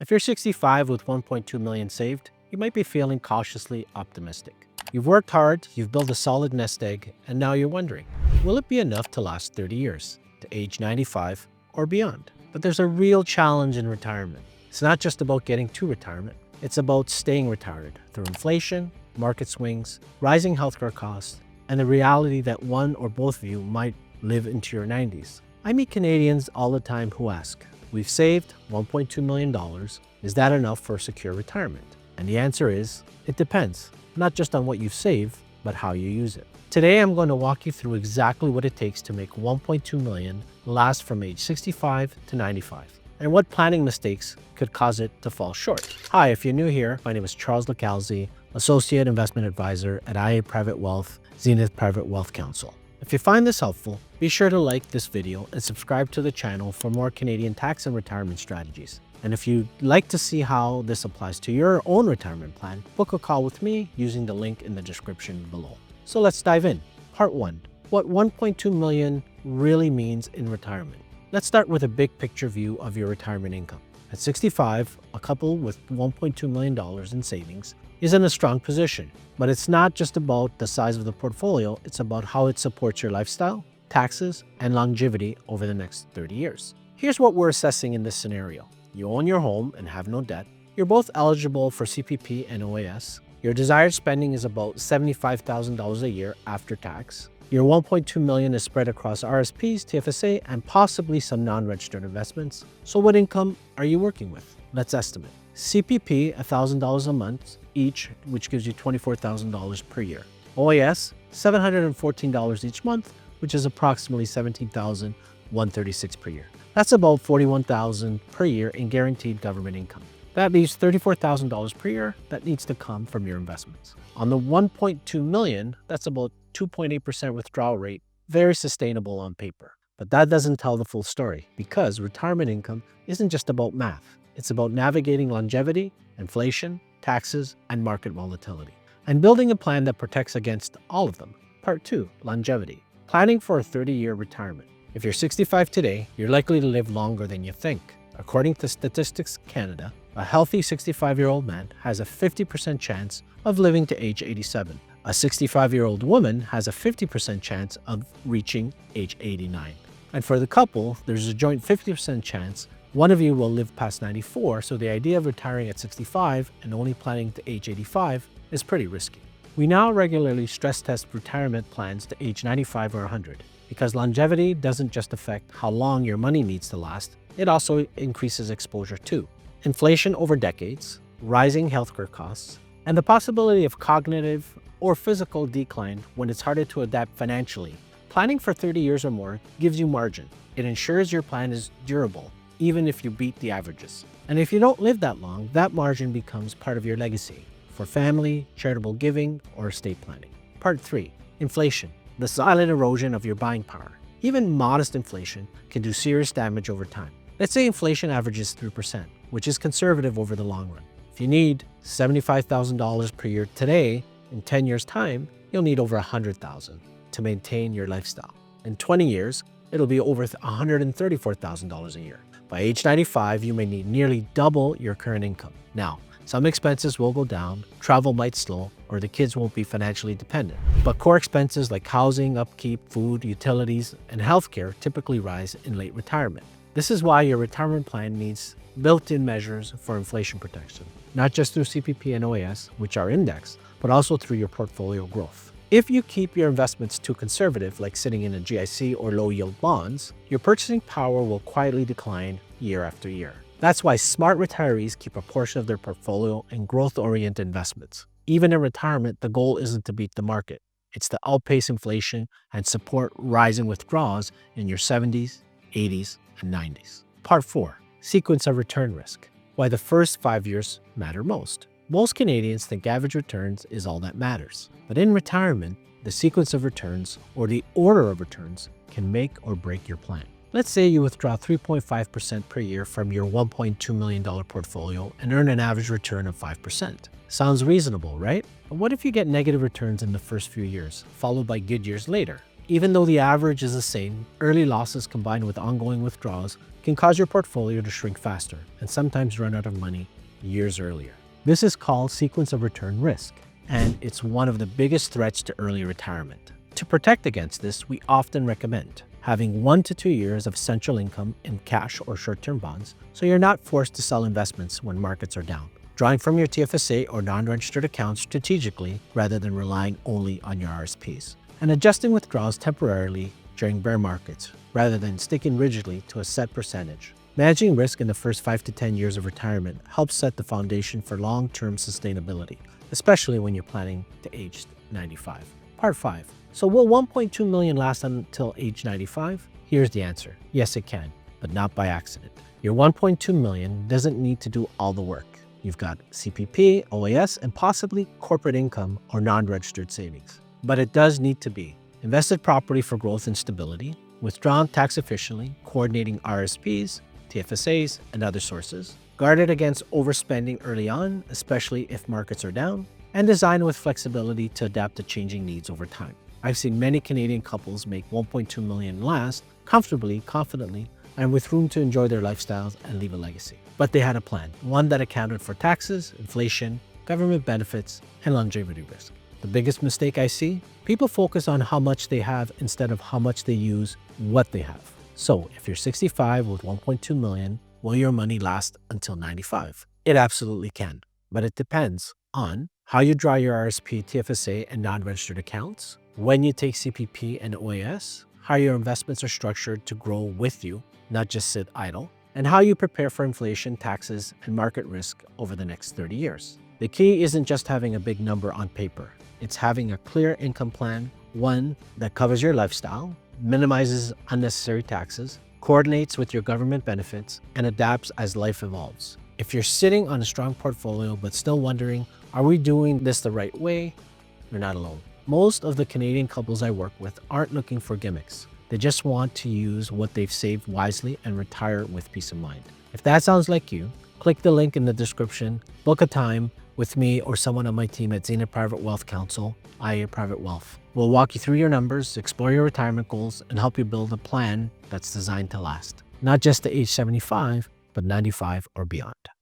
If you're 65 with 1.2 million saved, you might be feeling cautiously optimistic. You've worked hard, you've built a solid nest egg, and now you're wondering, will it be enough to last 30 years, to age 95 or beyond? But there's a real challenge in retirement. It's not just about getting to retirement, it's about staying retired through inflation, market swings, rising healthcare costs, and the reality that one or both of you might live into your 90s. I meet Canadians all the time who ask, we've saved $1.2 million. Is that enough for a secure retirement? And the answer is, it depends, not just on what you've saved, but how you use it. Today, I'm going to walk you through exactly what it takes to make $1.2 million last from age 65 to 95, and what planning mistakes could cause it to fall short. Hi, if you're new here, my name is Charles Lacalzi, Associate Investment Advisor at IA Private Wealth, Zenith Private Wealth Council. If you find this helpful, be sure to like this video and subscribe to the channel for more Canadian tax and retirement strategies. And if you'd like to see how this applies to your own retirement plan, book a call with me using the link in the description below. So let's dive in. Part 1. What 1.2 million really means in retirement. Let's start with a big picture view of your retirement income. At 65, a couple with $1.2 million in savings is in a strong position. But it's not just about the size of the portfolio, it's about how it supports your lifestyle, taxes, and longevity over the next 30 years. Here's what we're assessing in this scenario. You own your home and have no debt. You're both eligible for CPP and OAS. Your desired spending is about $75,000 a year after tax. Your $1.2 million is spread across RSPs, TFSA, and possibly some non-registered investments. So what income are you working with? Let's estimate. CPP, $1,000 a month each, which gives you $24,000 per year. OAS, $714 each month, which is approximately $17,136 per year. That's about $41,000 per year in guaranteed government income. That leaves $34,000 per year that needs to come from your investments. On the $1.2 million, that's about 2.8% withdrawal rate, very sustainable on paper. But that doesn't tell the full story because retirement income isn't just about math. It's about navigating longevity, inflation, taxes, and market volatility, and building a plan that protects against all of them. Part 2, longevity. Planning for a 30-year retirement. If you're 65 today, you're likely to live longer than you think. According to Statistics Canada, a healthy 65-year-old man has a 50% chance of living to age 87. A 65-year-old woman has a 50% chance of reaching age 89. And for the couple, there's a joint 50% chance one of you will live past 94, so the idea of retiring at 65 and only planning to age 85 is pretty risky. We now regularly stress test retirement plans to age 95 or 100 because longevity doesn't just affect how long your money needs to last, it also increases exposure to inflation over decades, rising healthcare costs, and the possibility of cognitive or physical decline when it's harder to adapt financially. Planning for 30 years or more gives you margin. It ensures your plan is durable, even if you beat the averages. And if you don't live that long, that margin becomes part of your legacy for family, charitable giving, or estate planning. Part 3, inflation, the silent erosion of your buying power. Even modest inflation can do serious damage over time. Let's say inflation averages 3%, which is conservative over the long run. If you need $75,000 per year today, in 10 years' time, you'll need over $100,000 to maintain your lifestyle. In 20 years, it'll be over $134,000 a year. By age 95, you may need nearly double your current income. Now, some expenses will go down, travel might slow, or the kids won't be financially dependent. But core expenses like housing, upkeep, food, utilities, and healthcare typically rise in late retirement. This is why your retirement plan needs built-in measures for inflation protection, not just through CPP and OAS, which are indexed, but also through your portfolio growth. If you keep your investments too conservative, like sitting in a GIC or low-yield bonds, your purchasing power will quietly decline year after year. That's why smart retirees keep a portion of their portfolio in growth-oriented investments. Even in retirement, the goal isn't to beat the market. It's to outpace inflation and support rising withdrawals in your 70s, 80s, and 90s. Part 4, sequence of return risk. Why the first 5 years matter most. Most Canadians think average returns is all that matters. But in retirement, the sequence of returns or the order of returns can make or break your plan. Let's say you withdraw 3.5% per year from your $1.2 million portfolio and earn an average return of 5%. Sounds reasonable, right? But what if you get negative returns in the first few years, followed by good years later? Even though the average is the same, early losses combined with ongoing withdrawals can cause your portfolio to shrink faster and sometimes run out of money years earlier. This is called sequence of return risk, and it's one of the biggest threats to early retirement. To protect against this, we often recommend having 1 to 2 years of essential income in cash or short-term bonds so you're not forced to sell investments when markets are down. Drawing from your TFSA or non-registered accounts strategically rather than relying only on your RSPs. And adjusting withdrawals temporarily during bear markets rather than sticking rigidly to a set percentage. Managing risk in the first 5 to 10 years of retirement helps set the foundation for long-term sustainability, especially when you're planning to age 95. Part 5. So will 1.2 million last until age 95? Here's the answer. Yes, it can, but not by accident. Your 1.2 million doesn't need to do all the work. You've got CPP, OAS, and possibly corporate income or non-registered savings. But it does need to be invested properly for growth and stability, withdrawn tax efficiently, coordinating RSPs, TFSAs, and other sources, guarded against overspending early on, especially if markets are down, and designed with flexibility to adapt to changing needs over time. I've seen many Canadian couples make 1.2 million last comfortably, confidently, and with room to enjoy their lifestyles and leave a legacy. But they had a plan, one that accounted for taxes, inflation, government benefits, and longevity risk. The biggest mistake I see? People focus on how much they have instead of how much they use what they have. So if you're 65 with 1.2 million, will your money last until 95? It absolutely can, but it depends on how you draw your RSP, TFSA, and non-registered accounts, when you take CPP and OAS, how your investments are structured to grow with you, not just sit idle, and how you prepare for inflation, taxes, and market risk over the next 30 years. The key isn't just having a big number on paper. It's having a clear income plan, one that covers your lifestyle, minimizes unnecessary taxes, coordinates with your government benefits, and adapts as life evolves. If you're sitting on a strong portfolio but still wondering, are we doing this the right way? You're not alone. Most of the Canadian couples I work with aren't looking for gimmicks. They just want to use what they've saved wisely and retire with peace of mind. If that sounds like you, click the link in the description, book a time with me or someone on my team at Zenith Private Wealth Council, IA Private Wealth. We'll walk you through your numbers, explore your retirement goals, and help you build a plan that's designed to last. Not just to age 75, but 95 or beyond.